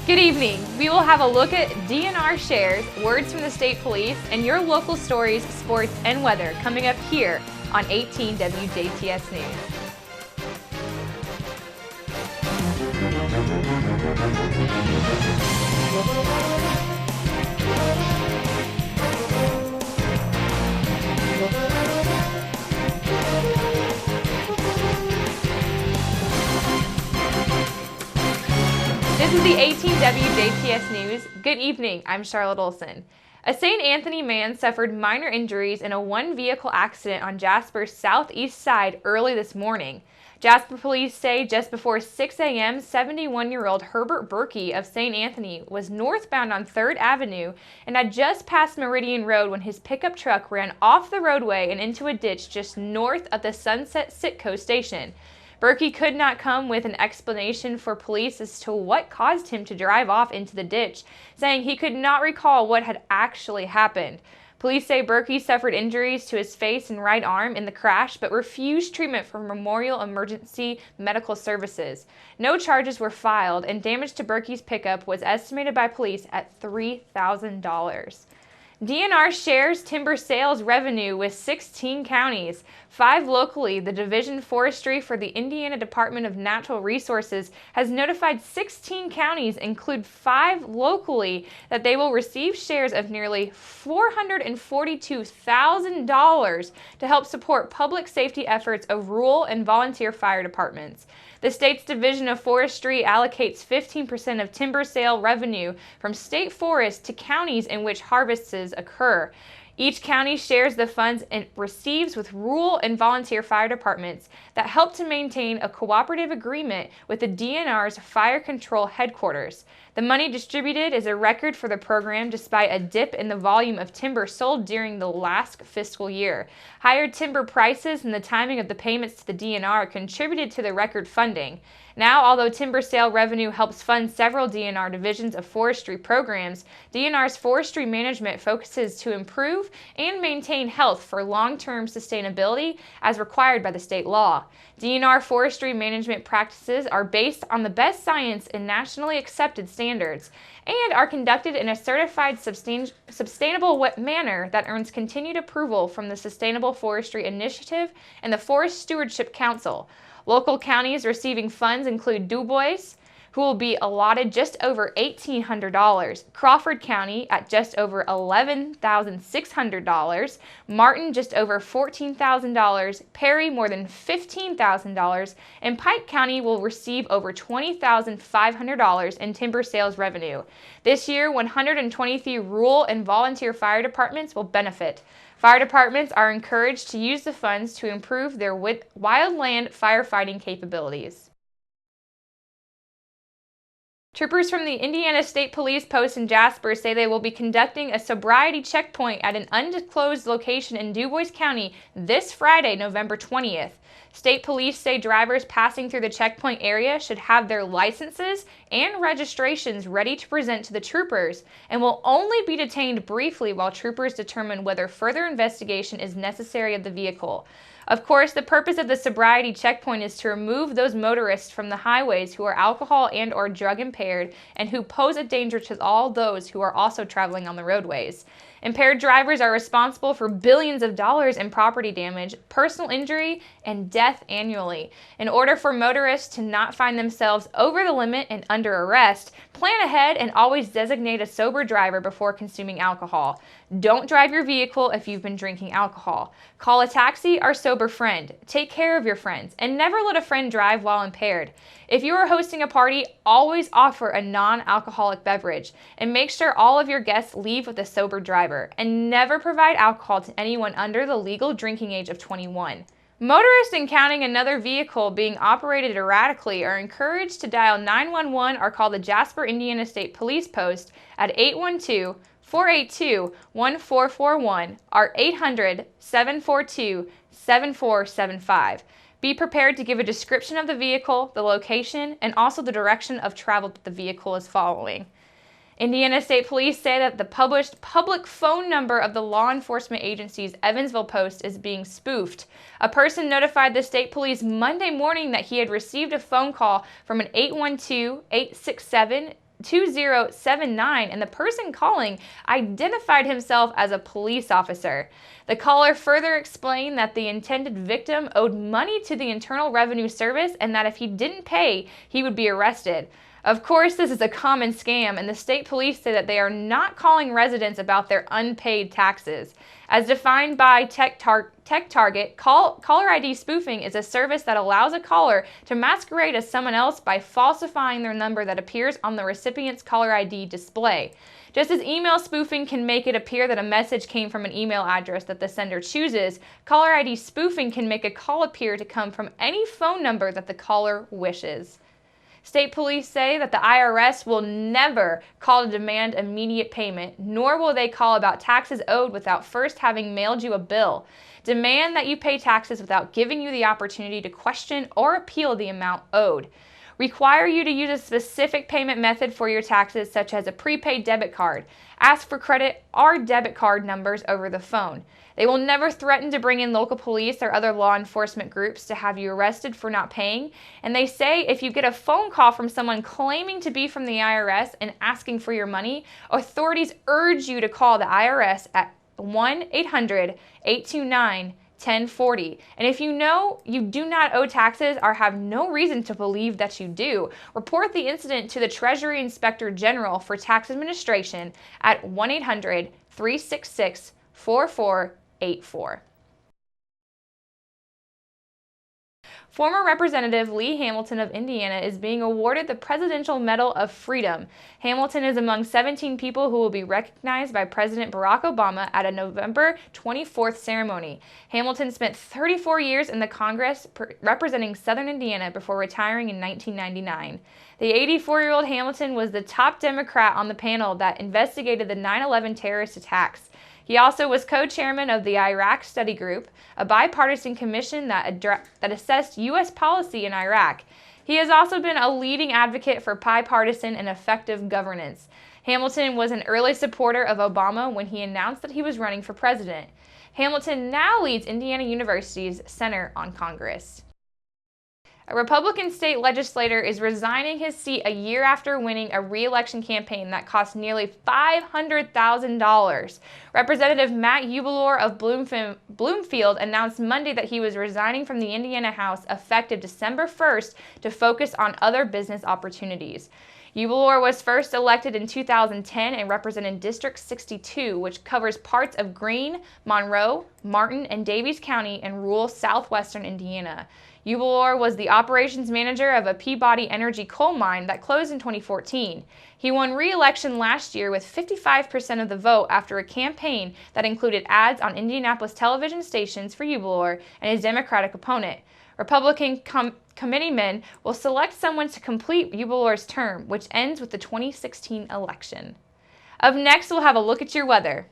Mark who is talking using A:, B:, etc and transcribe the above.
A: Good evening. We will have a look at DNR shares, words from the state police, and your local stories, sports, and weather coming up here on 18 WJTS News. This is the 18 WJTS News. Good evening, I'm Charlotte Olson. A St. Anthony man suffered minor injuries in a one-vehicle accident on Jasper's southeast side early this morning. Jasper police say just before 6 a.m., 71-year-old Herbert Berkey of St. Anthony was northbound on 3rd Avenue and had just passed Meridian Road when his pickup truck ran off the roadway and into a ditch just north of the Sunset Sitco station. Berkey could not come with an explanation for police as to what caused him to drive off into the ditch, saying he could not recall what had actually happened. Police say Berkey suffered injuries to his face and right arm in the crash, but refused treatment from Memorial Emergency Medical Services. No charges were filed, and damage to Berkey's pickup was estimated by police at $3,000. DNR shares timber sales revenue with 16 counties, 5 locally. The Division Forestry for the Indiana Department of Natural Resources has notified 16 counties, include 5 locally, that they will receive shares of nearly $442,000 to help support public safety efforts of rural and volunteer fire departments. The state's Division of Forestry allocates 15% of timber sale revenue from state forests to counties in which harvests occur. Each county shares the funds it receives with rural and volunteer fire departments that help to maintain a cooperative agreement with the DNR's Fire Control Headquarters. The money distributed is a record for the program despite a dip in the volume of timber sold during the last fiscal year. Higher timber prices and the timing of the payments to the DNR contributed to the record funding. Now, although timber sale revenue helps fund several DNR divisions of forestry programs, DNR's forestry management focuses to improve and maintain health for long-term sustainability as required by the state law. DNR forestry management practices are based on the best science and nationally accepted standards and are conducted in a certified sustainable manner that earns continued approval from the Sustainable Forestry Initiative and the Forest Stewardship Council. Local counties receiving funds include Du Bois, who will be allotted just over $1,800, Crawford County at just over $11,600, Martin just over $14,000, Perry more than $15,000, and Pike County will receive over $20,500 in timber sales revenue. This year, 123 rural and volunteer fire departments will benefit. Fire departments are encouraged to use the funds to improve their wildland firefighting capabilities. Troopers from the Indiana State Police Post in Jasper say they will be conducting a sobriety checkpoint at an undisclosed location in Du Bois County this Friday, November 20th. State police say drivers passing through the checkpoint area should have their licenses and registrations ready to present to the troopers and will only be detained briefly while troopers determine whether further investigation is necessary of the vehicle. Of course, the purpose of the sobriety checkpoint is to remove those motorists from the highways who are alcohol and/or drug impaired and who pose a danger to all those who are also traveling on the roadways. Impaired drivers are responsible for billions of dollars in property damage, personal injury, and death annually. In order for motorists to not find themselves over the limit and under arrest, plan ahead and always designate a sober driver before consuming alcohol. Don't drive your vehicle if you've been drinking alcohol. Call a taxi or sober friend. Take care of your friends, and never let a friend drive while impaired. If you are hosting a party, always offer a non-alcoholic beverage, and make sure all of your guests leave with a sober driver, and never provide alcohol to anyone under the legal drinking age of 21. Motorists encountering another vehicle being operated erratically are encouraged to dial 911 or call the Jasper, Indiana State Police Post at 812-482-1441 or 800-742-7475. Be prepared to give a description of the vehicle, the location, and also the direction of travel that the vehicle is following. Indiana State Police say that the published public phone number of the law enforcement agency's Evansville post is being spoofed. A person notified the state police Monday morning that he had received a phone call from an 812-867 2079, and the person calling identified himself as a police officer. The caller further explained that the intended victim owed money to the Internal Revenue Service and that if he didn't pay, he would be arrested. Of course, this is a common scam, and the state police say that they are not calling residents about their unpaid taxes. As defined by TechTarget, caller ID spoofing is a service that allows a caller to masquerade as someone else by falsifying their number that appears on the recipient's caller ID display. Just as email spoofing can make it appear that a message came from an email address that the sender chooses, caller ID spoofing can make a call appear to come from any phone number that the caller wishes. State police say that the IRS will never call to demand immediate payment, nor will they call about taxes owed without first having mailed you a bill. Demand that you pay taxes without giving you the opportunity to question or appeal the amount owed. Require you to use a specific payment method for your taxes, such as a prepaid debit card. Ask for credit or debit card numbers over the phone. They will never threaten to bring in local police or other law enforcement groups to have you arrested for not paying. And they say if you get a phone call from someone claiming to be from the IRS and asking for your money, authorities urge you to call the IRS at 1-800-829-1040. And if you know you do not owe taxes or have no reason to believe that you do, report the incident to the Treasury Inspector General for Tax Administration at 1-800-366-4484. Former Representative Lee Hamilton of Indiana is being awarded the Presidential Medal of Freedom. Hamilton is among 17 people who will be recognized by President Barack Obama at a November 24th ceremony. Hamilton spent 34 years in the Congress representing Southern Indiana before retiring in 1999. The 84-year-old Hamilton was the top Democrat on the panel that investigated the 9/11 terrorist attacks. He also was co-chairman of the Iraq Study Group, a bipartisan commission that assessed U.S. policy in Iraq. He has also been a leading advocate for bipartisan and effective governance. Hamilton was an early supporter of Obama when he announced that he was running for president. Hamilton now leads Indiana University's Center on Congress. A Republican state legislator is resigning his seat a year after winning a re-election campaign that cost nearly $500,000. Representative Matt Ubelor of Bloomfield announced Monday that he was resigning from the Indiana House effective December 1st to focus on other business opportunities. Ubelor was first elected in 2010 and represented District 62, which covers parts of Greene, Monroe, Martin, and Davies County in rural southwestern Indiana. Ubelor was the operations manager of a Peabody Energy coal mine that closed in 2014. He won re-election last year with 55% of the vote after a campaign that included ads on Indianapolis television stations for Ubelor and his Democratic opponent. Republican committeemen will select someone to complete Ubelor's term, which ends with the 2016 election. Up next, we'll have a look at your weather.